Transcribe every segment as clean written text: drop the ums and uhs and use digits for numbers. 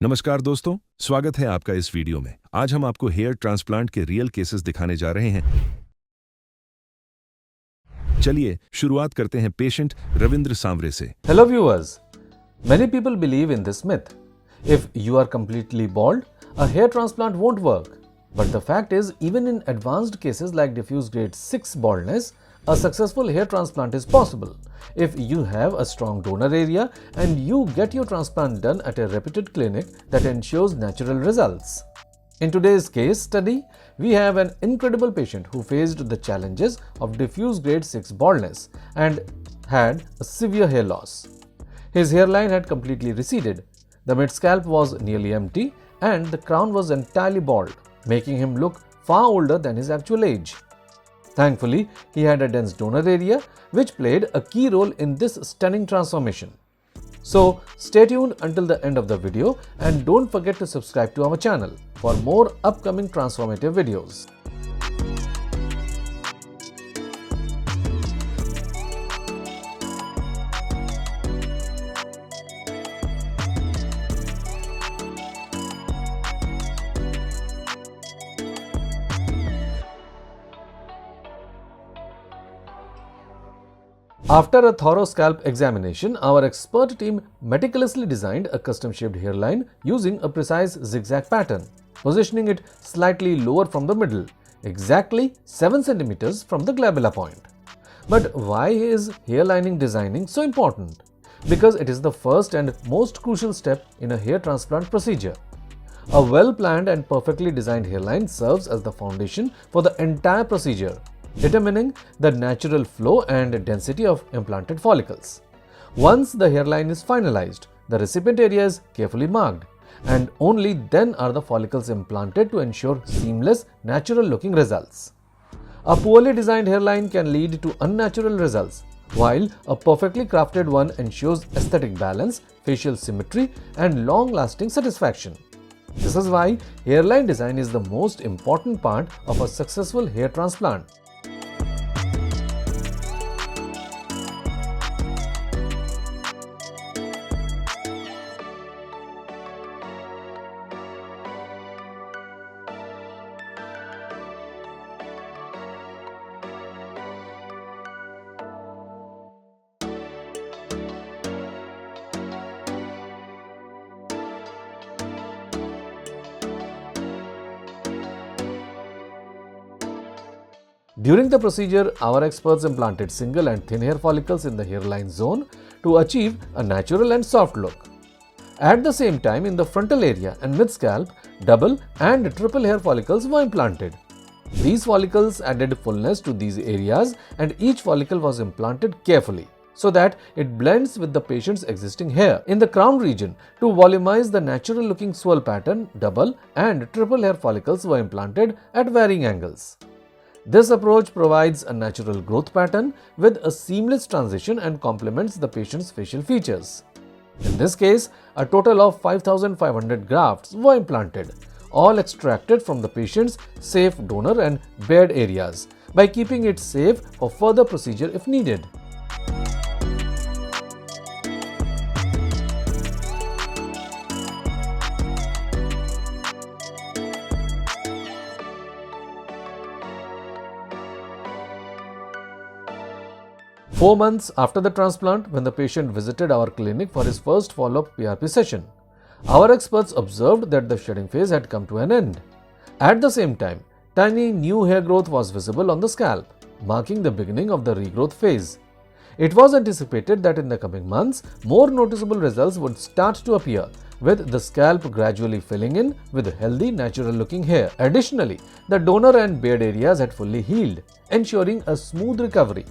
नमस्कार दोस्तों, स्वागत है आपका इस वीडियो में। आज हम आपको हेयर ट्रांसप्लांट के रियल केसेस दिखाने जा रहे हैं। चलिए शुरुआत करते हैं पेशेंट रविंद्र सांवरे से। Hello viewers, many people believe in this myth. If you are completely bald, a hair transplant won't work. But the fact is, even in advanced cases like diffuse grade 6 baldness, a successful hair transplant is possible if you have a strong donor area and you get your transplant done at a reputed clinic that ensures natural results. In today's case study, we have an incredible patient who faced the challenges of diffuse grade 6 baldness and had a severe hair loss. His hairline had completely receded, the mid-scalp was nearly empty, and the crown was entirely bald, making him look far older than his actual age. Thankfully, he had a dense donor area, which played a key role in this stunning transformation. So, stay tuned until the end of the video and don't forget to subscribe to our channel for more upcoming transformative videos. After a thorough scalp examination, our expert team meticulously designed a custom-shaped hairline using a precise zigzag pattern, positioning it slightly lower from the middle, exactly 7 cm from the glabella point. But why is hairlining designing so important? Because it is the first and most crucial step in a hair transplant procedure. A well-planned and perfectly designed hairline serves as the foundation for the entire procedure, determining the natural flow and density of implanted follicles. Once the hairline is finalized, the recipient area is carefully marked, and only then are the follicles implanted to ensure seamless, natural-looking results. A poorly designed hairline can lead to unnatural results, while a perfectly crafted one ensures aesthetic balance, facial symmetry, and long-lasting satisfaction. This is why hairline design is the most important part of a successful hair transplant. During the procedure, our experts implanted single and thin hair follicles in the hairline zone to achieve a natural and soft look. At the same time, in the frontal area and mid-scalp, double and triple hair follicles were implanted. These follicles added fullness to these areas, and each follicle was implanted carefully so that it blends with the patient's existing hair. In the crown region, to volumize the natural-looking swirl pattern, double and triple hair follicles were implanted at varying angles. This approach provides a natural growth pattern with a seamless transition and complements the patient's facial features. In this case, a total of 5,500 grafts were implanted, all extracted from the patient's safe donor and beard areas, by keeping it safe for further procedure if needed. Four months after the transplant, when the patient visited our clinic for his first follow-up PRP session, our experts observed that the shedding phase had come to an end. At the same time, tiny new hair growth was visible on the scalp, marking the beginning of the regrowth phase. It was anticipated that in the coming months, more noticeable results would start to appear, with the scalp gradually filling in with healthy, natural-looking hair. Additionally, the donor and beard areas had fully healed, ensuring a smooth recovery.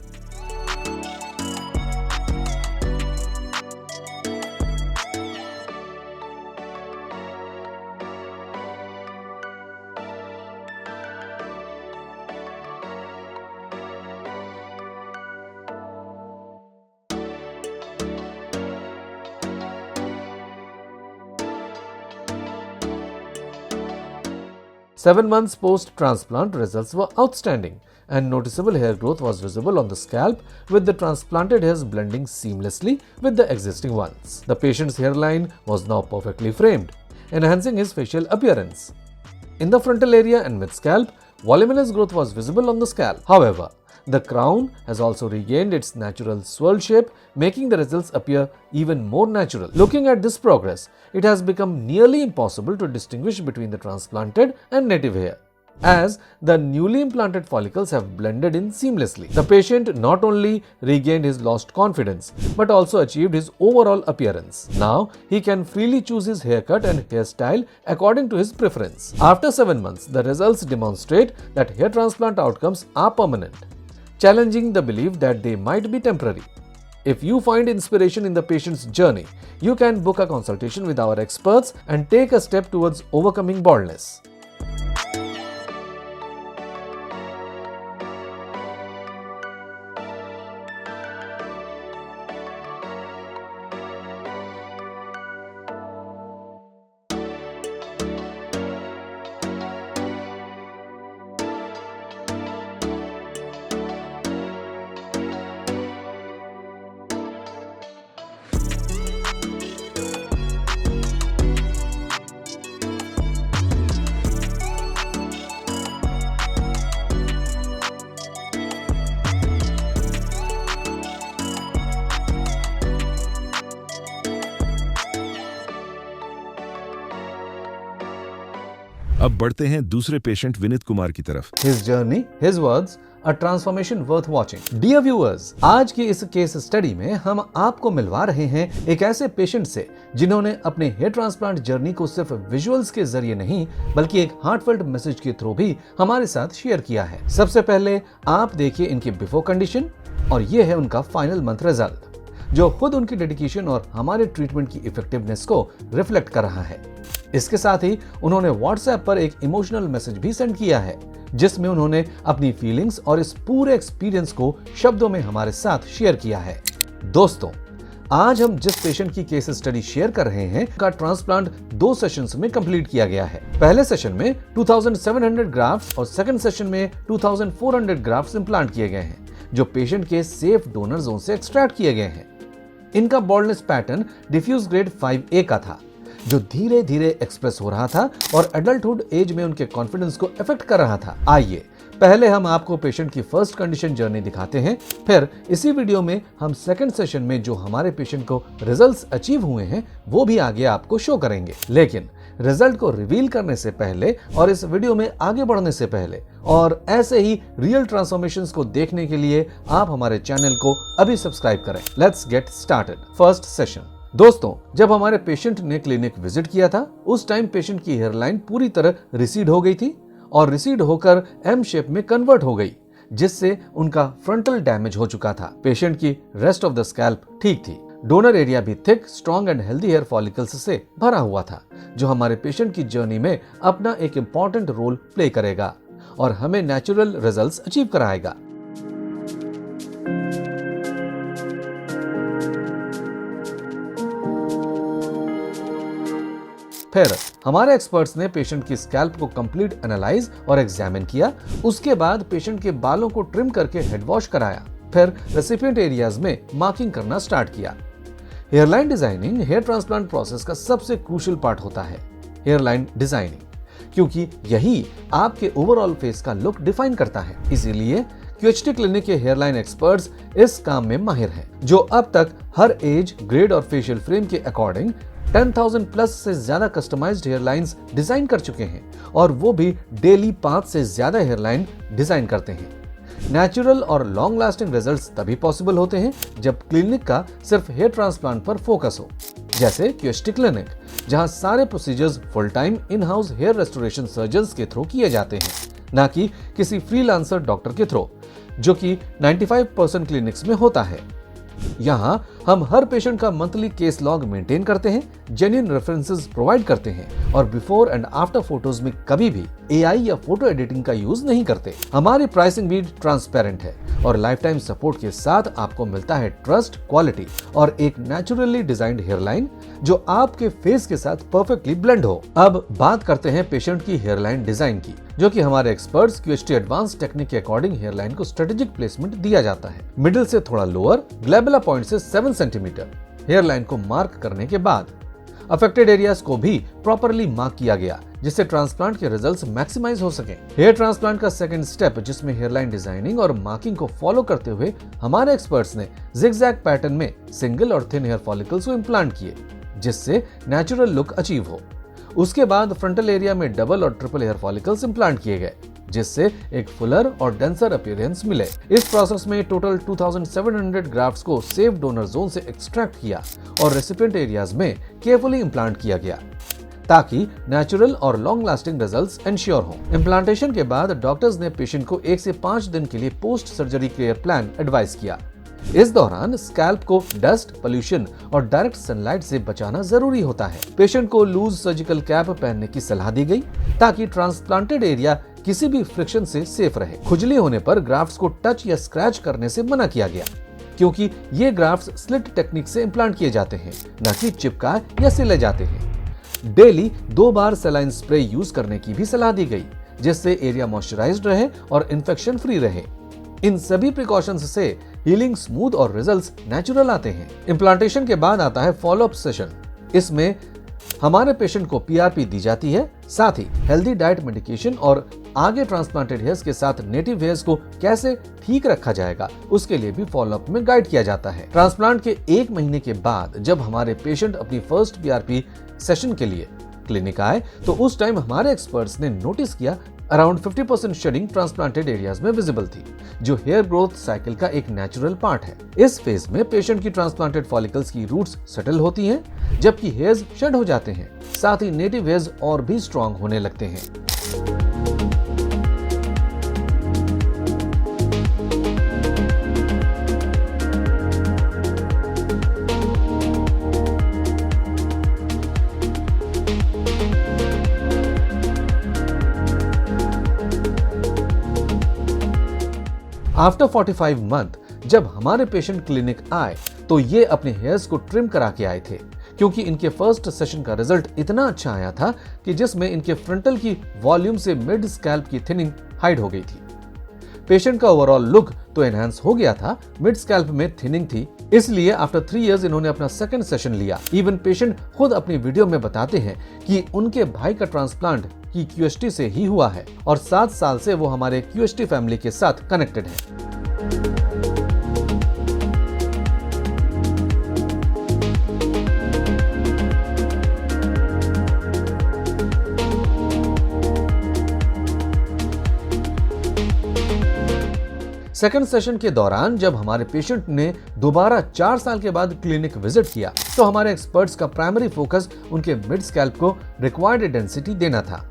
Seven months post-transplant, results were outstanding, and noticeable hair growth was visible on the scalp, with the transplanted hairs blending seamlessly with the existing ones. The patient's hairline was now perfectly framed, enhancing his facial appearance. In the frontal area and mid-scalp, voluminous growth was visible on the scalp. However, the crown has also regained its natural swirl shape, making the results appear even more natural. Looking at this progress, it has become nearly impossible to distinguish between the transplanted and native hair, as the newly implanted follicles have blended in seamlessly. The patient not only regained his lost confidence, but also achieved his overall appearance. Now, he can freely choose his haircut and hairstyle according to his preference. After 7 months, the results demonstrate that hair transplant outcomes are permanent, challenging the belief that they might be temporary. If you find inspiration in the patient's journey, you can book a consultation with our experts and take a step towards overcoming baldness. अब बढ़ते हैं दूसरे patient Vineet Kumar की तरफ। His journey, his words, a transformation worth watching. Dear viewers, आज की इस case study में हम आपको मिलवा रहे हैं एक ऐसे पेशेंट से जिन्होंने अपने हेयर ट्रांसप्लांट जर्नी को सिर्फ विजुअल्स के जरिए नहीं बल्कि एक हार्टफेल्ट मैसेज के थ्रू भी हमारे साथ शेयर किया है। सबसे पहले आप देखिए इनकी बिफोर कंडीशन और ये है उनका फाइनल मंथ रिजल्ट, जो खुद उनकी डेडिकेशन और हमारे ट्रीटमेंट की इफेक्टिवनेस को रिफ्लेक्ट कर रहा है। इसके साथ ही उन्होंने व्हाट्सएप पर एक इमोशनल मैसेज भी सेंड किया है, जिसमें उन्होंने अपनी फीलिंग्स और इस पूरे एक्सपीरियंस को शब्दों में हमारे साथ शेयर किया है। दोस्तों, आज हम जिस पेशेंट की केस स्टडी शेयर कर रहे हैं का ट्रांसप्लांट 2 सेशंस में कंप्लीट किया गया है। पहले सेशन में 2700 ग्राफ्ट्स और सेकंड सेशन में 2400 ग्राफ्ट्स इंप्लांट किए गए हैं, जो पेशेंट के सेफ डोनर जोन से एक्सट्रैक्ट किए गए हैं। इनका baldness pattern diffuse grade 5A का था, जो धीरे धीरे एक्सप्रेस हो रहा था और एडल्टहुड एज में उनके कॉन्फिडेंस को इफेक्ट कर रहा था। आइए पहले हम आपको पेशेंट की फर्स्ट कंडीशन जर्नी दिखाते हैं, फिर इसी वीडियो में हम सेकंड सेशन में जो हमारे पेशेंट को रिजल्ट्स अचीव हुए हैं वो भी आगे आपको शो करेंगे। लेकिन रिजल्ट को रिवील करने से पहले और इस वीडियो में आगे बढ़ने से पहले और ऐसे ही रियल ट्रांसफॉर्मेशंस को देखने के लिए आप हमारे चैनल को अभी सब्सक्राइब करें। Let's get started. First session. दोस्तों, जब हमारे पेशेंट ने क्लिनिक विजिट किया था, उस टाइम पेशेंट की हेयरलाइन पूरी तरह रिसीड हो गई थी और रिसीड होकर एम शेप में कन्वर्ट हो गई, जिससे उनका फ्रंटल डैमेज हो चुका था। पेशेंट की रेस्ट ऑफ द स्कैल्प ठीक थी। डोनर एरिया भी thick, strong and healthy hair follicles से भरा हुआ था, जो हमारे पेशेंट की जर्नी में अपना एक इंपॉर्टेंट रोल प्ले करेगा और हमें नेचुरल रिजल्ट्स अचीव कराएगा। फिर हमारे एक्सपर्ट्स ने पेशेंट की स्कैल्प को कंप्लीट एनालाइज और एग्जामिन किया। उसके बाद पेशेंट के बालों को ट्रिम करके हेड वॉश कराया। फिर रेसिपिएंट एरियाज में मार्किंग करना स्टार्ट किया। Hairline designing hair transplant process का सबसे क्रूशियल पार्ट होता है, हेयरलाइन डिजाइनिंग, क्योंकि यही आपके ओवरऑल फेस का लुक डिफाइन करता है। इसीलिए QHT क्लिनिक के हेयरलाइन एक्सपर्ट्स इस काम में माहिर हैं, जो अब तक हर एज, ग्रेड और फेशियल फ्रेम के अकॉर्डिंग 10,000 प्लस से ज्यादा कस्टमाइज्ड हेयरलाइंस डिजाइन कर चुके हैं और वो भी डेली 5 से ज्यादा हेयरलाइन डिजाइन करते हैं। नेचुरल और लॉन्ग लास्टिंग रिजल्ट्स तभी पॉसिबल होते हैं जब क्लिनिक का सिर्फ हेयर ट्रांसप्लांट पर फोकस हो, जैसे QHT क्लिनिक, जहां सारे procedures full time in house hair restoration surgeons के थ्रू किए जाते हैं, ना कि किसी फ्रीलांसर डॉक्टर के थ्रू, जो कि 95% क्लिनिक्स में होता है। यहाँ हम हर पेशेंट का मंथली केस लॉग मेंटेन करते हैं, जेन्युइन रेफरेंसेस प्रोवाइड करते हैं और बिफोर एंड आफ्टर फोटोज में कभी भी AI या फोटो एडिटिंग का यूज नहीं करते। हमारी प्राइसिंग भी ट्रांसपेरेंट है और लाइफ टाइम सपोर्ट के साथ आपको मिलता है ट्रस्ट, क्वालिटी और एक नेचुरली डिजाइंड हेयरलाइन जो आपके फेस के साथ परफेक्टली ब्लेंड हो। अब बात करते हैं पेशेंट की हेयरलाइन डिजाइन की, जो कि हमारे एक्सपर्ट्स QHT एडवांस टेक्निक के अकॉर्डिंग हेयरलाइन को स्ट्रेटेजिक प्लेसमेंट दिया जाता है। मिडिल से थोड़ा लोअर, ग्लैबुला पॉइंट से 7 सेंटीमीटर हेयरलाइन को मार्क करने के बाद अफेक्टेड एरियाज को भी प्रॉपरली मार्क किया गया जिससे ट्रांसप्लांट के रिजल्ट्स मैक्सिमाइज हो सके। हेयर ट्रांसप्लांट का सेकंड स्टेप जिसमें हेयरलाइन डिजाइनिंग और मार्किंग को फॉलो करते हुए हमारे एक्सपर्ट्स ने जिगजैग पैटर्न में सिंगल और थिन हेयर फॉलिकल्स को इम्प्लांट किए जिससे नेचुरल लुक अचीव हो। उसके बाद फ्रंटल एरिया में डबल और ट्रिपल हेयर फॉलिकल्स इम्प्लांट किए गए जिससे एक फुलर और डेंसर अपीयरेंस मिले। इस प्रोसेस में टोटल 2700 ग्राफ्ट्स को सेफ डोनर जोन से एक्सट्रैक्ट किया और रेसिपिएंट एरियाज में केयरफुली इम्प्लांट किया गया ताकि नेचुरल और लॉन्ग लास्टिंग रिजल्ट्स एंश्योर हों। इम्प्लांटेशन के बाद डॉक्टर्स ने पेशेंट को 1 से 5 दिन के लिए post surgery care plan advice किया। इस दौरान स्कैल्प को डस्ट, पोल्यूशन और डायरेक्ट सनलाइट से बचाना जरूरी होता है। पेशेंट को लूज सर्जिकल कैप पहनने की सलाह दी गई ताकि ट्रांसप्लांटेड एरिया किसी भी फ्रिक्शन से सेफ रहे। खुजली होने पर ग्राफ्ट्स को टच या स्क्रैच करने से मना किया गया क्योंकि ये ग्राफ्ट्स स्लिट टेक्निक से इम्प्लांट किए जाते हैं, न कि चिपकाए या सिले जाते हैं। डेली 2 बार सलाइन स्प्रे यूज करने की भी सलाह दी गई जिससे एरिया मॉइस्चराइज्ड रहे और इन्फेक्शन फ्री रहे। इन सभी प्रिकॉशंस से हीलिंग स्मूथ और रिजल्ट्स नेचुरल आते हैं। इम्प्लांटेशन के बाद आता है फॉलोअप सेशन। इसमें हमारे पेशेंट को पीआरपी दी जाती है, साथ ही हेल्दी डाइट, मेडिकेशन और आगे ट्रांसप्लांटेड हेयर्स के साथ नेटिव हेयर्स को कैसे ठीक रखा जाएगा उसके लिए भी फॉलोअप में गाइड किया जाता है। ट्रांसप्लांट के 1 महीने के बाद जब हमारे पेशेंट अपनी फर्स्ट पीआरपी सेशन के लिए क्लिनिक आए तो उस टाइम हमारे एक्सपर्ट्स ने नोटिस किया अराउंड 50% शेडिंग ट्रांसप्लांटेड एरियाज में विजिबल थी, जो हेयर ग्रोथ साइकिल का एक नेचुरल पार्ट है। इस फेज में पेशेंट की ट्रांसप्लांटेड फॉलिकल्स की रूट्स सेटल होती हैं, जबकि हेयर्स शेड हो जाते हैं। साथ ही नेटिव हेयर्स और भी स्ट्रॉन्ग होने लगते हैं। आफ्टर 45 मंथ जब हमारे पेशेंट क्लिनिक आए तो ये अपने हेयर्स को ट्रिम करा के आए थे क्योंकि इनके फर्स्ट सेशन का रिजल्ट इतना अच्छा आया था कि जिसमें इनके फ्रंटल की वॉल्यूम से मिड स्कैल्प की थिनिंग हाइड हो गई थी। पेशेंट का ओवरऑल लुक तो एनहांस हो गया था, मिड स्कैल्प में थिनिंग थी, इसलिए आफ्टर 3 इयर्स इन्होंने अपना सेकंड सेशन लिया। इवन पेशेंट खुद अपनी वीडियो में बताते हैं कि उनके भाई का ट्रांसप्लांट की QST से ही हुआ है और 7 साल से वो हमारे QST फैमिली के साथ कनेक्टेड है। सेकंड सेशन के दौरान जब हमारे पेशेंट ने दोबारा 4 साल के बाद क्लिनिक विजिट किया तो हमारे एक्सपर्ट्स का प्राइमरी फोकस उनके मिड स्कैल्प को रिक्वायर्ड डेंसिटी देना था,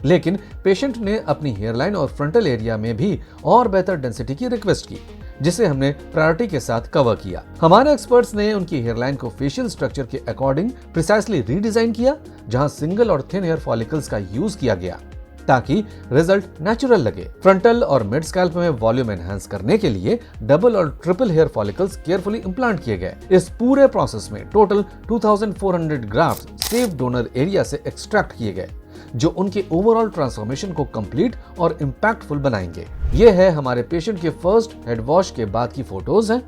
लेकिन पेशेंट ने अपनी हेयरलाइन और फ्रंटल एरिया में भी और बेहतर डेंसिटी की रिक्वेस्ट की, जिसे हमने प्रायोरिटी के साथ कवर किया। हमारे एक्सपर्ट्स ने उनकी हेयरलाइन को फेशियल स्ट्रक्चर के अकॉर्डिंग प्रिसाइसली रीडिजाइन किया, जहां सिंगल और थिन हेयर फॉलिकल्स का यूज किया गया ताकि रिजल्ट नेचुरल लगे। फ्रंटल और मिड स्कैल्प में वॉल्यूम एनहांस करने के लिए डबल और triple hair follicles carefully implant किए गए। इस पूरे प्रोसेस में total 2400 graft safe donor area से एक्सट्रैक्ट किए गए, जो उनके ओवरऑल ट्रांसफॉर्मेशन को कंप्लीट और इम्पैक्टफुल बनाएंगे। ये है हमारे पेशेंट के फर्स्ट हेड वॉश के बाद की फोटोज हैं,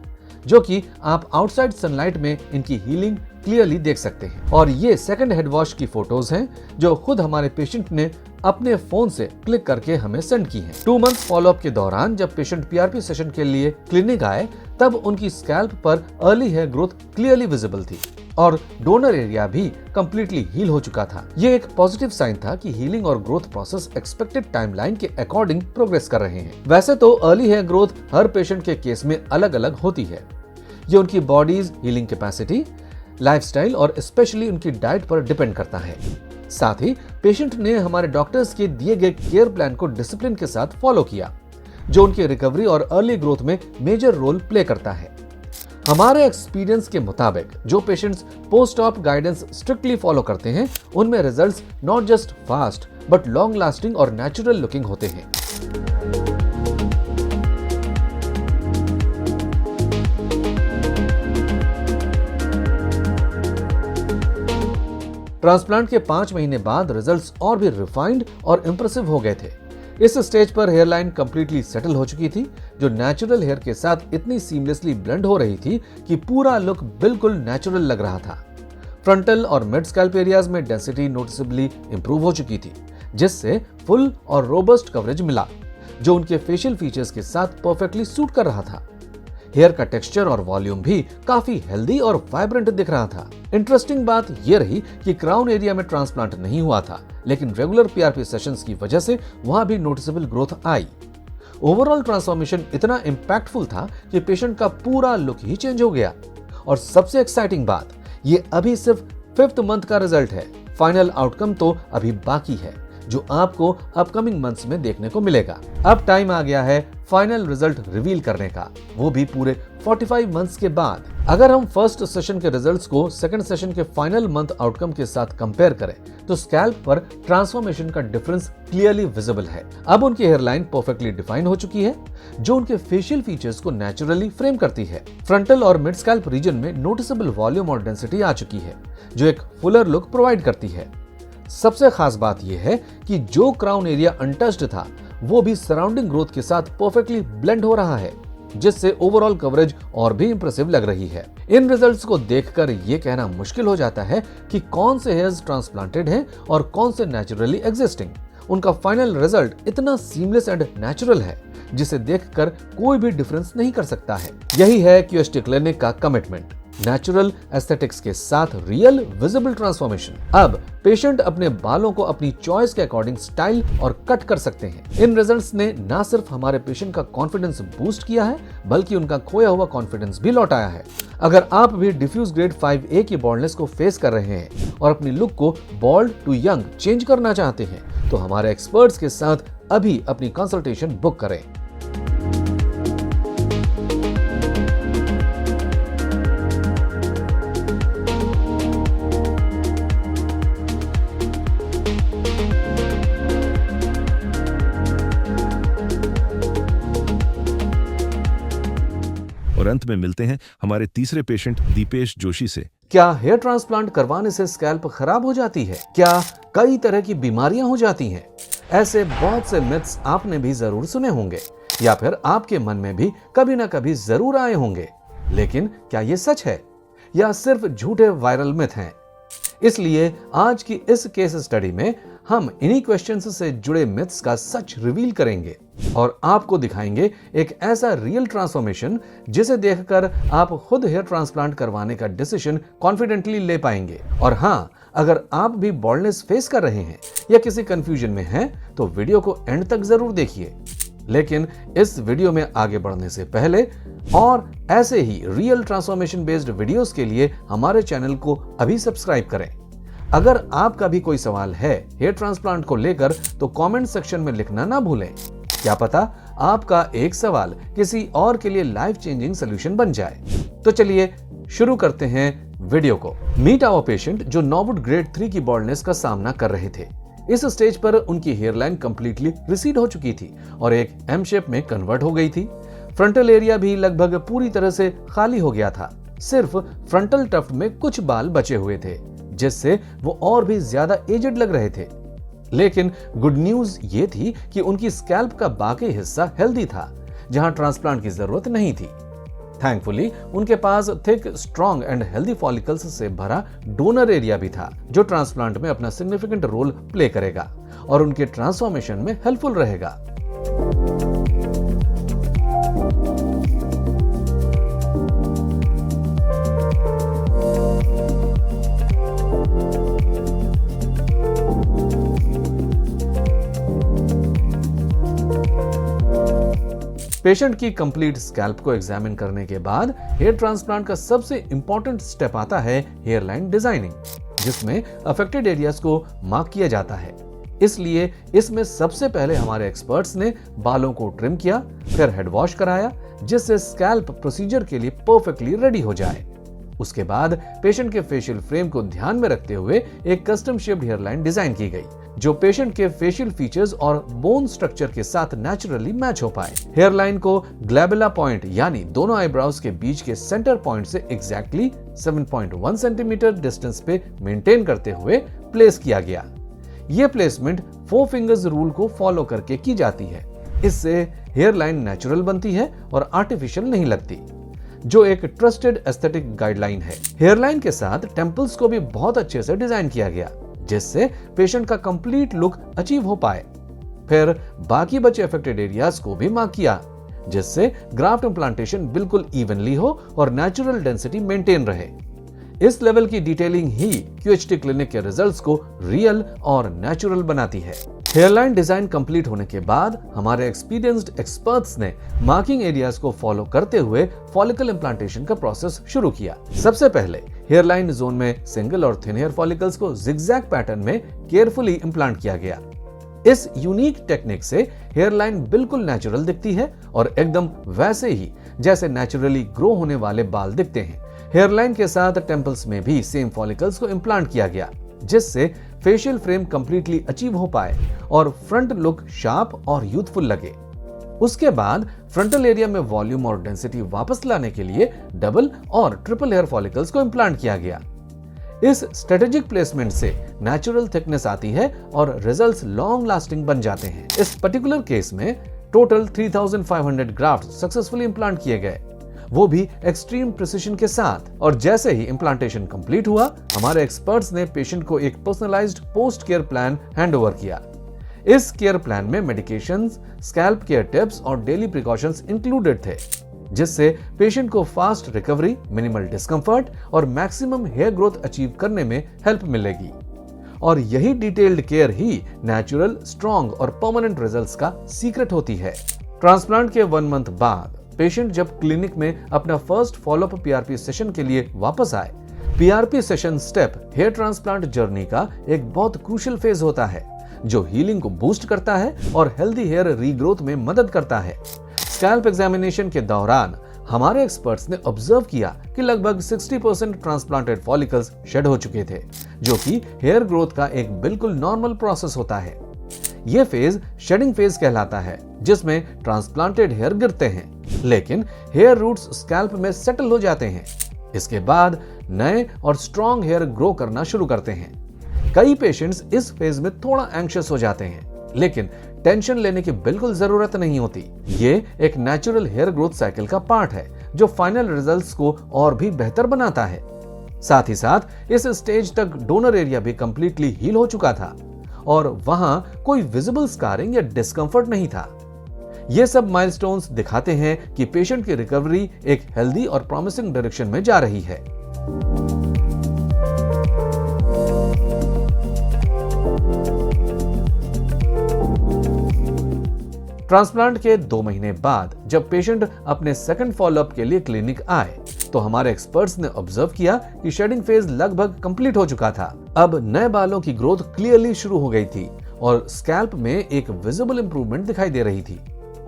जो कि आप आउटसाइड सनलाइट में इनकी हीलिंग क्लियरली देख सकते हैं। और ये सेकंड हेड वॉश की फोटोज हैं जो खुद हमारे पेशेंट ने अपने फोन से क्लिक करके हमें सेंड की हैं। 2 मंथ फॉलोअप के दौरान जब पेशेंट पीआरपी सेशन के लिए क्लिनिक आए तब उनकी स्कैल्प पर early hair growth clearly visible थी और डोनर एरिया भी कंप्लीटली हील हो चुका था। ये एक पॉजिटिव साइन था कि हीलिंग और ग्रोथ प्रोसेस एक्सपेक्टेड टाइमलाइन के अकॉर्डिंग प्रोग्रेस कर रहे हैं। वैसे तो अर्ली हेयर ग्रोथ हर पेशेंट के केस में अलग अलग होती है। ये उनकी बॉडीज हीलिंग कैपेसिटी, लाइफस्टाइल और स्पेशली उनकी डाइट पर डिपेंड करता है। साथ ही पेशेंट ने हमारे डॉक्टर्स के दिए गए केयर प्लान को डिसिप्लिन के साथ फॉलो किया, जो उनकी रिकवरी और अर्ली ग्रोथ में मेजर रोल प्ले करता है। हमारे एक्सपीरियंस के मुताबिक जो patients post op guidance strictly follow करते हैं, उनमें results not just fast but long lasting और नेचुरल लुकिंग होते हैं। ट्रांसप्लांट के 5 महीने बाद रिजल्ट्स और भी रिफाइंड और इंप्रेसिव हो गए थे। इस स्टेज पर हेयरलाइन कंप्लीटली सेटल हो चुकी थी, जो नेचुरल हेयर के साथ इतनी सीमलेसली ब्लेंड हो रही थी कि पूरा लुक बिल्कुल नेचुरल लग रहा था। फ्रंटल और मिड स्कैल्प एरियाज में डेंसिटी नोटिसेबली इंप्रूव हो चुकी थी, जिससे फुल और रोबस्ट कवरेज मिला, जो उनके फेशियल फीचर्स के साथ परफेक्टली सूट कर रहा था। हेयर का टेक्सचर और वॉल्यूम भी काफी हेल्दी और वाइब्रेंट दिख रहा था। इंटरेस्टिंग बात यह रही कि क्राउन एरिया में ट्रांसप्लांट नहीं हुआ था, लेकिन रेगुलर पीआरपी सेशंस की वजह से वहां भी नोटिसेबल ग्रोथ आई। ओवरऑल ट्रांसफॉर्मेशन इतना इंपैक्टफुल था कि पेशेंट का पूरा लुक ही चेंज हो गया। और सबसे एक्साइटिंग बात, ये अभी सिर्फ 5th मंथ का रिजल्ट है। फाइनल आउटकम तो अभी बाकी है, जो आपको अपकमिंग मंथ्स में देखने को मिलेगा। अब टाइम आ गया है फाइनल रिजल्ट रिवील करने का, वो भी पूरे 45 मंथ्स के बाद। अगर हम फर्स्ट सेशन के रिजल्ट्स को सेकंड सेशन के फाइनल मंथ आउटकम के साथ कंपेयर करें, तो स्कैल्प पर ट्रांसफॉर्मेशन का डिफरेंस क्लियरली विजिबल है। अब उनकी हेयरलाइन परफेक्टली डिफाइन हो चुकी है, जो उनके फेशियल फीचर्स को नेचुरली फ्रेम करती है। फ्रंटल और मिड स्कैल्प रीजन में नोटिसेबल वॉल्यूम और डेंसिटी आ चुकी है, जो एक फुलर लुक प्रोवाइड करती है। सबसे खास बात यह है कि जो क्राउन एरिया अनटच्ड था, वो भी सराउंडिंग ग्रोथ के साथ परफेक्टली ब्लेंड हो रहा है, जिससे ओवरऑल कवरेज और भी इंप्रेसिव लग रही है। इन रिजल्ट्स को देखकर यह कहना मुश्किल हो जाता है कि कौन से हेयर्स ट्रांसप्लांटेड हैं और कौन से नेचुरली एग्जिस्टिंग। उनका फाइनल रिजल्ट इतना सीमलेस एंड नेचुरल है, जिसे देखकर कोई भी डिफरेंस नहीं कर सकता है। यही है QST क्लिनिक का कमिटमेंट, नेचुरल एस्थेटिक्स के साथ रियल विजिबल ट्रांसफॉर्मेशन। अब पेशेंट अपने बालों को अपनी चॉइस के अकॉर्डिंग स्टाइल और कट कर सकते हैं। इन रिजल्ट्स ने न सिर्फ हमारे पेशेंट का कॉन्फिडेंस बूस्ट किया है, बल्कि उनका खोया हुआ कॉन्फिडेंस भी लौटाया है। अगर आप भी डिफ्यूज ग्रेड 5A की बॉल्डनेस को फेस कर रहे हैं और अपनी लुक को बॉल्ड टू यंग चेंज करना चाहते हैं, तो हमारे एक्सपर्ट्स के साथ अभी अपनी कंसल्टेशन बुक करें। और अंत में मिलते हैं हमारे तीसरे पेशेंट दीपेश जोशी से। क्या हेयर ट्रांसप्लांट करवाने से स्कैल्प खराब हो जाती है? क्या कई तरह की बीमारियां हो जाती हैं? ऐसे बहुत से मिथ्स आपने भी जरूर सुने होंगे, या फिर आपके मन में भी कभी ना कभी जरूर आए होंगे। लेकिन क्या ये सच है या सिर्फ झूठे वायरल मिथ हैं? इसलिए आज की इस केस स्टडी में हम इन्हीं क्वेश्चंस से जुड़े मिथ्स का सच रिवील करेंगे और आपको दिखाएंगे एक ऐसा रियल ट्रांसफॉर्मेशन जिसे देखकर आप खुद हेयर ट्रांसप्लांट करवाने का डिसीजन कॉन्फिडेंटली ले पाएंगे। और हाँ, अगर आप भी बॉल्डनेस फेस कर रहे हैं या किसी कंफ्यूजन में हैं, तो वीडियो को एंड तक जरूर देखिए। लेकिन इस वीडियो में आगे बढ़ने से पहले और ऐसे ही रियल ट्रांसफॉर्मेशन बेस्ड वीडियोस के लिए हमारे चैनल को अभी सब्सक्राइब करें। अगर आपका भी कोई सवाल है हेयर ट्रांसप्लांट को लेकर, तो कमेंट सेक्शन में लिखना ना भूलें। क्या पता आपका एक सवाल किसी और के लिए लाइफ चेंजिंग सोल्यूशन बन जाए। तो चलिए शुरू करते हैं वीडियो को। मीट आवर पेशेंट जो नॉर्वुड ग्रेड 3 की बॉल्डनेस का सामना कर रहे थे। इस स्टेज पर उनकी हेयरलाइन कंप्लीटली रिसीड हो चुकी थी और एक एम शेप में कन्वर्ट हो गई थी। फ्रंटल एरिया भी लगभग पूरी तरह से खाली हो गया था। सिर्फ फ्रंटल टफ्ट में कुछ बाल बचे हुए थे, जिससे वो और भी ज्यादा एजेड लग रहे थे। लेकिन गुड न्यूज ये थी कि उनकी स्कैल्प का बाकी हिस्सा हेल्दी था, जहां ट्रांसप्लांट की जरूरत नहीं थी। थैंकफुली उनके पास thick, strong and healthy follicles से भरा डोनर एरिया भी था, जो ट्रांसप्लांट में अपना सिग्निफिकेंट रोल प्ले करेगा और उनके ट्रांसफॉर्मेशन में हेल्पफुल रहेगा। पेशेंट की कंप्लीट स्कैल्प को एग्जामिन करने के बाद हेयर ट्रांसप्लांट का सबसे इंपॉर्टेंट स्टेप आता है हेयरलाइन डिजाइनिंग, जिसमें अफेक्टेड एरियाज को मार्क किया जाता है। इसलिए इसमें सबसे पहले हमारे एक्सपर्ट्स ने बालों को ट्रिम किया, फिर हेड वॉश कराया, जिससे स्कैल्प प्रोसीजर के लिए परफेक्टली रेडी हो जाए। उसके बाद पेशेंट के फेशियल फ्रेम को ध्यान में रखते हुए एक कस्टम शेप्ड हेयरलाइन डिजाइन की गई, जो पेशेंट के फेशियल फीचर्स और बोन स्ट्रक्चर के साथ नेचुरली मैच हो पाए। हेयरलाइन को ग्लैबुला पॉइंट यानी दोनों आईब्राउज के बीच के सेंटर पॉइंट से एग्जैक्टली 7.1 सेंटीमीटर डिस्टेंस पे मेंटेन करते हुए प्लेस किया गया। यह प्लेसमेंट 4 फिंगर्स रूल को फॉलो करके की जाती है। इससे हेयरलाइन नेचुरल बनती है और आर्टिफिशियल नहीं लगती। जो एक ट्रस्टेड एस्थेटिक गाइडलाइन है। हेयरलाइन के साथ टेम्पल्स को भी बहुत अच्छे से डिजाइन किया गया, जिससे पेशेंट का कंप्लीट लुक अचीव हो पाए। फिर बाकी बचे अफेक्टेड एरियाज को भी मार्क किया, जिससे ग्राफ्ट इम्प्लांटेशन बिल्कुल इवनली हो और नेचुरल डेंसिटी मेंटेन रहे। इस लेवल की डिटेलिंग ही QHT क्लिनिक के रिजल्ट्स को रियल और नेचुरल बनाती है। हेयरलाइन डिजाइन कंप्लीट होने के बाद हमारे एक्सपीरियंस्ड एक्सपर्ट्स ने मार्किंग एरियाज को फॉलो करते हुए फॉलिकल इम्प्लांटेशन का प्रोसेस शुरू किया। सबसे पहले हेयरलाइन जोन में सिंगल और थिन हेयर फॉलिकल्स को जिगजैग पैटर्न में केयरफुली इम्प्लांट किया गया। इस यूनिक टेक्निक से हेयरलाइन बिल्कुल नेचुरल दिखती है और एकदम वैसे ही जैसे नेचुरली ग्रो होने वाले बाल दिखते हैं। हेयरलाइन के साथ टेम्पल्स में भी सेम फॉलिकल्स को इम्प्लांट किया गया, जिससे फेशियल फ्रेम कंप्लीटली अचीव हो पाए और फ्रंट लुक शार्प और यूथफुल लगे। उसके बाद फ्रंटल एरिया में वॉल्यूम और डेंसिटी वापस लाने के लिए डबल और ट्रिपल हेयर फॉलिकल्स को इम्प्लांट किया गया। इस स्ट्रेटेजिक प्लेसमेंट से नेचुरल थिकनेस आती है और रिजल्ट्स लॉन्ग लास्टिंग बन जाते हैं। इस पर्टिकुलर केस में टोटल 3500 ग्राफ्ट सक्सेसफुली इम्प्लांट किए गए, वो भी एक्सट्रीम प्रिसिशन के साथ। और जैसे ही इम्प्लांटेशन कंप्लीट हुआ, हमारे एक्सपर्ट्स ने पेशेंट को एक personalised post care plan handover किया। इस केयर प्लान में मेडिकेशंस, स्कैल्प केयर टिप्स और डेली प्रिकॉशंस इंक्लूडेड थे, जिससे पेशेंट को फास्ट रिकवरी, मिनिमल डिस्कंफर्ट और मैक्सिमम हेयर ग्रोथ अचीव करने में हेल्प मिलेगी। और यही डिटेल्ड केयर ही नेचुरल, स्ट्रॉन्ग और परमानेंट रिजल्ट्स का सीक्रेट होती है। ट्रांसप्लांट के 1 मंथ बाद पेशेंट जब क्लिनिक में अपना फर्स्ट फॉलोअप PRP सेशन के लिए वापस आए, PRP session step hair transplant journey का एक बहुत क्रूशियल फेज होता है, जो हीलिंग को बूस्ट करता है और हेल्दी हेयर रीग्रोथ में मदद करता है। स्कैल्प एग्जामिनेशन के दौरान हमारे एक्सपर्ट्स ने ऑब्जर्व किया कि लगभग 60% ट्रांसप्लांटेड फॉलिकल्स शेड हो चुके थे, जो कि हेयर ग्रोथ का एक बिल्कुल नॉर्मल प्रोसेस होता है। यह फेज शेडिंग फेज कहलाता है, जिसमें ट्रांसप्लांटेड हेयर गिरते हैं, लेकिन हेयर रूट्स स्कैल्प में सेटल हो जाते हैं। इसके बाद नए और स्ट्रॉन्ग हेयर ग्रो करना शुरू करते हैं। कई पेशेंट्स इस फेज में थोड़ा एंग्शियस हो जाते हैं, लेकिन टेंशन लेने की बिल्कुल जरूरत नहीं होती। ये एक नेचुरल हेयर ग्रोथ साइकिल का पार्ट है, जो फाइनल रिजल्ट्स को और भी बेहतर बनाता है। साथ ही साथ इस स्टेज तक डोनर एरिया भी कंप्लीटली हील हो चुका था और वहां कोई विजिबल स्कारिंग या डिस्कंफर्ट नहीं था। ये सब माइलस्टोन्स दिखाते हैं कि पेशेंट की रिकवरी एक हेल्दी और प्रॉमिसिंग डायरेक्शन में जा रही है। ट्रांसप्लांट के 2 महीने बाद जब पेशेंट अपने सेकंड फॉलोअप के लिए क्लिनिक आए, तो हमारे एक्सपर्ट्स ने ऑब्जर्व किया कि शेडिंग फेज लगभग कंप्लीट हो चुका था। अब नए बालों की ग्रोथ क्लियरली शुरू हो गई थी और स्कैल्प में एक विजिबल इंप्रूवमेंट दिखाई दे रही थी।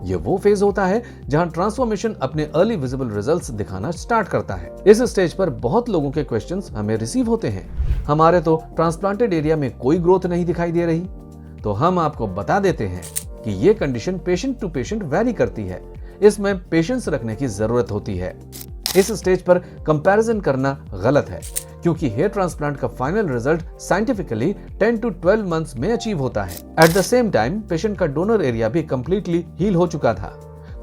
ये वो फेज होता है जहां ट्रांसफॉर्मेशन अपने अर्ली विजिबल रिजल्ट्स दिखाना स्टार्ट करता है। इस स्टेज पर बहुत लोगों के क्वेश्चंस हमें रिसीव होते हैं। हमारे तो ट्रांसप्लांटेड एरिया में कोई ग्रोथ नहीं दिखाई दे रही। तो हम आपको बता देते हैं कि ये condition patient to patient vary करती है। इसमें पेशेंस रखने की जरूरत होती है। इस स्टेज पर कंपैरिजन करना गलत है, क्योंकि हेयर ट्रांसप्लांट का final result scientifically 10 to 12 months में अचीव होता है। At the same time patient का डोनर एरिया भी कंप्लीटली हील हो चुका था।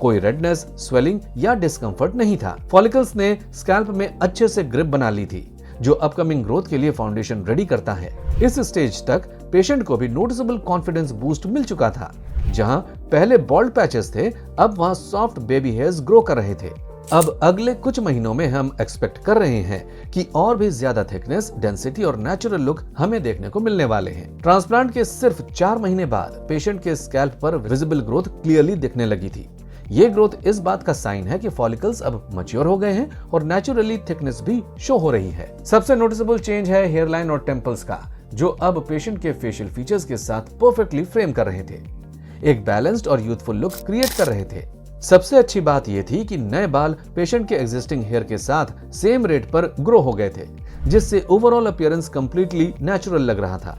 कोई रेडनेस, स्वेलिंग या डिस्कंफर्ट नहीं था। फॉलिकल्स ने स्कैल्प में अच्छे से ग्रिप बना ली थी, जो अपकमिंग ग्रोथ के लिए फाउंडेशन रेडी करता है। इस स्टेज तक पेशेंट को भी नोटिसेबल कॉन्फिडेंस बूस्ट मिल चुका था। जहां पहले बॉल्ड पैचेस थे, अब वहां सॉफ्ट बेबी हेयर्स ग्रो कर रहे थे। अब अगले कुछ महीनों में हम एक्सपेक्ट कर रहे हैं कि और भी ज्यादा थिकनेस, डेंसिटी और नेचुरल लुक हमें देखने को मिलने वाले हैं। ट्रांसप्लांट के सिर्फ 4 महीने बाद पेशेंट के स्कैल्प पर विजिबल ग्रोथ क्लियरली दिखने लगी थी। ये ग्रोथ इस बात का साइन है कि फॉलिकल्स अब मैच्योर हो गए हैं और नेचुरली थिकनेस भी शो हो रही है। सबसे नोटिसेबल चेंज है हेयरलाइन और टेम्पल्स का, जो अब पेशेंट के फेशियल फीचर्स के साथ परफेक्टली फ्रेम कर रहे थे, एक बैलेंस्ड और यूथफुल लुक क्रिएट कर रहे थे। सबसे अच्छी बात यह थी कि नए बाल पेशेंट के एग्जिस्टिंग हेयर के साथ सेम रेट पर ग्रो हो गए थे, जिससे ओवरऑल अपीयरेंस कंप्लीटली नेचुरल लग रहा था।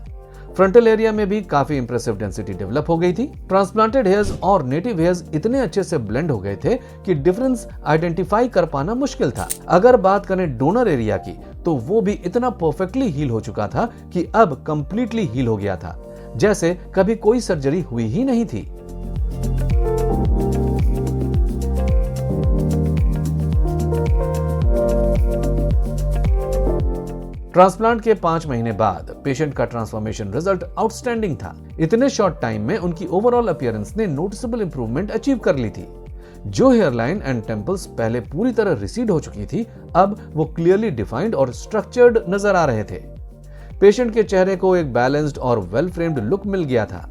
फ्रंटल एरिया में भी काफी इंप्रेसिव डेंसिटी डेवलप हो गई थी। ट्रांसप्लांटेड हेयर्स और नेटिव हेयर्स इतने अच्छे से ब्लेंड हो गए थे कि डिफरेंस आइडेंटिफाई कर पाना मुश्किल था। अगर बात करें डोनर एरिया की, तो वो भी इतना परफेक्टली हील हो चुका था कि अब कंप्लीटली हील हो गया था, जैसे कभी कोई सर्जरी हुई ही नहीं थी। ट्रांसप्लांट के 5 महीने बाद पेशेंट का ट्रांसफॉर्मेशन रिजल्ट आउटस्टैंडिंग था। इतने शॉर्ट टाइम में उनकी ओवरऑल अपीयरेंस ने नोटिसेबल इंप्रूवमेंट अचीव कर ली थी। जो हेयरलाइन एंड टेम्पल्स पहले पूरी तरह रिसीड हो चुकी थी, अब वो क्लियरली डिफाइंड और स्ट्रक्चर्ड नजर आ रहे थे। पेशेंट के चेहरे को एक बैलेंस्ड और वेल फ्रेम्ड लुक मिल गया था।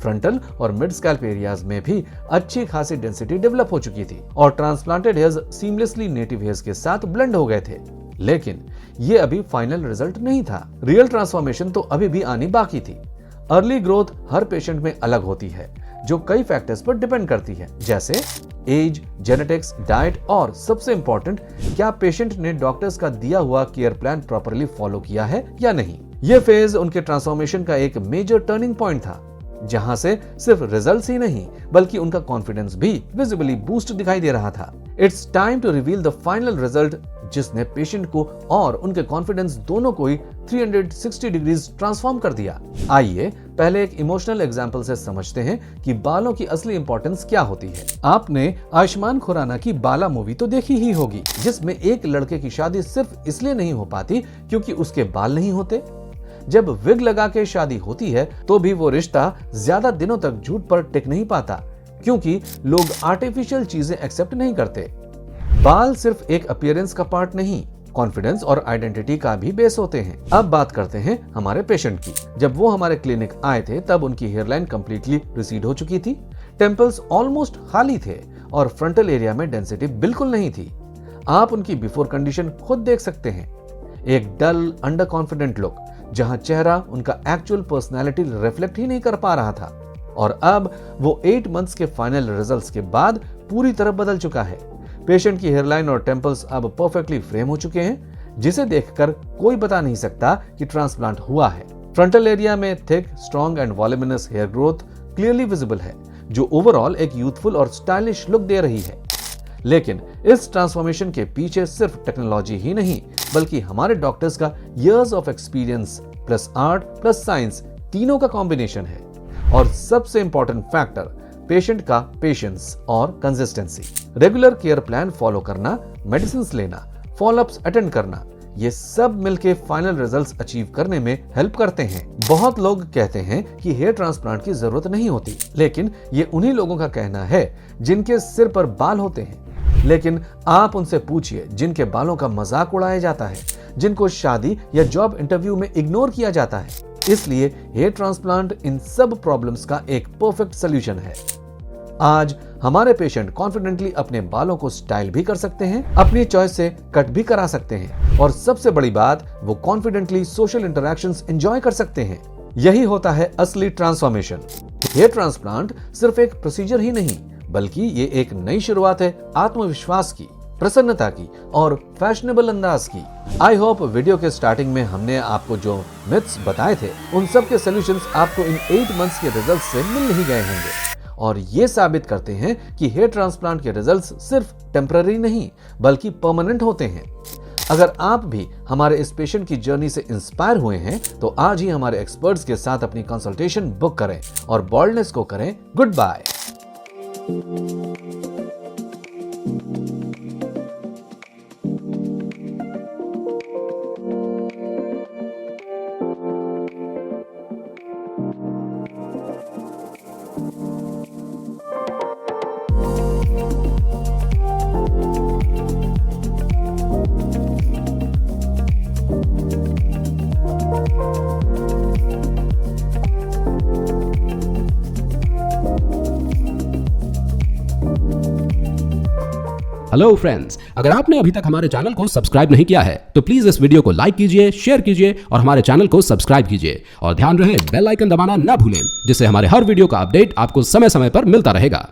फ्रंटल और मिड स्कैल्प एरियाज में भी अच्छी खासी डेंसिटी डेवलप हो चुकी थी और transplanted hairs seamlessly native hairs के साथ ब्लेंड हो गए थे। लेकिन ये अभी फाइनल रिजल्ट नहीं था। रियल ट्रांसफॉर्मेशन तो अभी भी आनी बाकी थी। अर्ली ग्रोथ हर पेशेंट में अलग होती है, जो कई फैक्टर्स पर डिपेंड करती है, जैसे एज, जेनेटिक्स, डाइट और सबसे इंपॉर्टेंट, क्या पेशेंट ने डॉक्टर्स का दिया हुआ केयर प्लान प्रॉपर्ली फॉलो किया है या नहीं। यह फेज उनके ट्रांसफॉर्मेशन का एक मेजर टर्निंग पॉइंट था, जहां से सिर्फ रिजल्ट्स ही नहीं बल्कि उनका कॉन्फिडेंस भी विजिबली बूस्ट दिखाई दे रहा था। It's time to reveal the final result, जिसने पेशेंट को और उनके कॉन्फिडेंस दोनों को ही 360 डिग्रीज ट्रांसफॉर्म कर दिया। आइए पहले एक इमोशनल एग्जांपल से समझते हैं कि बालों की असली इंपॉर्टेंस क्या होती है। आपने आयुष्मान खुराना की बाला मूवी तो देखी ही होगी, जिसमें एक लड़के की शादी सिर्फ इसलिए नहीं हो पाती क्योंकि उसके बाल नहीं होते। जब विग लगा के शादी होती है तो भी वो रिश्ता ज्यादा दिनों तक झूठ पर टिक नहीं पाता, क्योंकि लोग आर्टिफिशियल चीजें एक्सेप्ट नहीं करते। बाल सिर्फ एक अपीयरेंस का पार्ट नहीं, कॉन्फिडेंस और आइडेंटिटी का भी बेस होते हैं। अब बात करते हैं हमारे पेशेंट की। जब वो हमारे क्लिनिक आए थे तब उनकी हेयरलाइन कंप्लीटली रिसीड हो चुकी थी, टेम्पल्स ऑलमोस्ट खाली थे और फ्रंटल एरिया में डेंसिटी बिल्कुल नहीं थी। आप उनकी बिफोर कंडीशन खुद देख सकते हैं, एक डल अंडर कॉन्फिडेंट लुक, जहां चेहरा उनका एक्चुअल पर्सनैलिटी रिफ्लेक्ट ही नहीं कर पा रहा था। और अब वो 8 मंथ्स के फाइनल रिजल्ट्स के बाद पूरी तरह बदल चुका है। पेशेंट की हेयरलाइन और टेम्पल्स अब परफेक्टली फ्रेम हो चुके हैं, जिसे देखकर कोई बता नहीं सकता कि ट्रांसप्लांट हुआ है। फ्रंटल एरिया में thick, strong and voluminous hair growth clearly visible है, जो ओवरऑल एक यूथफुल और स्टाइलिश लुक दे रही है। लेकिन इस ट्रांसफॉर्मेशन के पीछे सिर्फ टेक्नोलॉजी ही नहीं बल्कि हमारे डॉक्टर्स का years of experience plus art plus science, तीनों का कॉम्बिनेशन है। और सबसे इंपॉर्टेंट फैक्टर, पेशेंट का पेशेंस और consistency. Regular care plan follow करना, मेडिसिन लेना, फॉलोअप्स अटेंड करना, ये सब मिलके फाइनल रिजल्ट्स अचीव करने में हेल्प करते हैं। बहुत लोग कहते हैं कि हेयर ट्रांसप्लांट की जरूरत नहीं होती, लेकिन ये उन्हीं लोगों का कहना है जिनके सिर पर बाल होते हैं। लेकिन आप उनसे पूछिए जिनके बालों का मजाक उड़ाया जाता है, जिनको शादी या जॉब इंटरव्यू में इग्नोर किया जाता है। इसलिए हेयर ट्रांसप्लांट इन सब प्रॉब्लम्स का एक परफेक्ट सॉल्यूशन है। आज हमारे पेशेंट कॉन्फिडेंटली अपने बालों को स्टाइल भी कर सकते हैं, अपनी चॉइस से कट भी करा सकते हैं और सबसे बड़ी बात, वो कॉन्फिडेंटली सोशल इंटरैक्शंस एंजॉय कर सकते हैं। यही होता है असली ट्रांसफॉर्मेशन। हेयर ट्रांसप्लांट सिर्फ एक प्रोसीजर ही नहीं बल्कि ये एक नई शुरुआत है आत्मविश्वास की, प्रसन्नता की और फैशनेबल अंदाज की। आई होप वीडियो के स्टार्टिंग में हमने आपको जो मिथ्स बताए थे उन सब के सॉल्यूशंस आपको इन 8 मंथ्स के रिजल्ट्स से मिल ही गए होंगे और ये साबित करते हैं कि हेयर ट्रांसप्लांट के रिजल्ट्स सिर्फ टेम्पररी नहीं बल्कि परमानेंट होते हैं। अगर आप भी हमारे इस पेशेंट की जर्नी से इंस्पायर हुए हैं तो आज ही हमारे एक्सपर्ट्स के साथ अपनी कंसल्टेशन बुक करें और बॉल्डनेस को करें गुड बाय। हेलो फ्रेंड्स, अगर आपने अभी तक हमारे चैनल को सब्सक्राइब नहीं किया है तो प्लीज इस वीडियो को लाइक कीजिए, शेयर कीजिए और हमारे चैनल को सब्सक्राइब कीजिए और ध्यान रहे बेल आइकन दबाना ना भूलें, जिससे हमारे हर वीडियो का अपडेट आपको समय समय पर मिलता रहेगा।